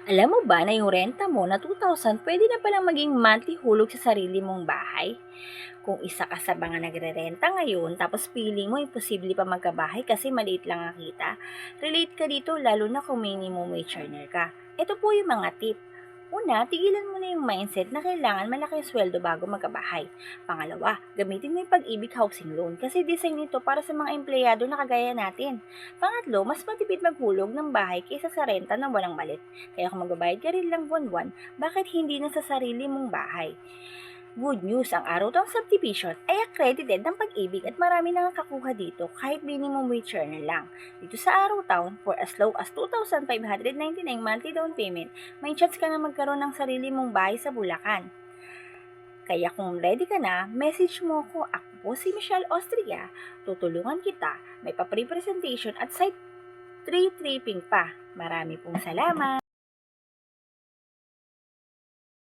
Alam mo ba na yung renta mo na 2,000 pwede na palang maging monthly hulog sa sarili mong bahay? Kung isa ka sa mga nagre-renta ngayon tapos feeling mo imposible pa magkabahay kasi maliit lang ang kita, relate ka dito lalo na kung minimum wage earner ka. Ito po yung mga tip. Una, tigilan mo na yung mindset na kailangan malaki yung sweldo bago magkabahay. Pangalawa, gamitin mo yung pag-ibig housing loan kasi design ito para sa mga empleyado na kagaya natin. Pangatlo, mas matipid maghulog ng bahay kaysa sa renta ng walang malit. Kaya kung magbabayad ka rin lang buwan-buwan, bakit hindi na sa sarili mong bahay? Good news, ang araw tong subdivision ay accredited ng pag-ibig at marami nang nakakuha dito kahit minimum wage earner lang. Dito sa Araw Town, for as low as 2,599 monthly down payment, may chance ka na magkaroon ng sarili mong bahay sa Bulacan. Kaya kung ready ka na, message mo ko. Ako po si Michelle Austria. Tutulungan kita. May pa-pre-presentation at site 3 tripping pa. Marami pong salamat!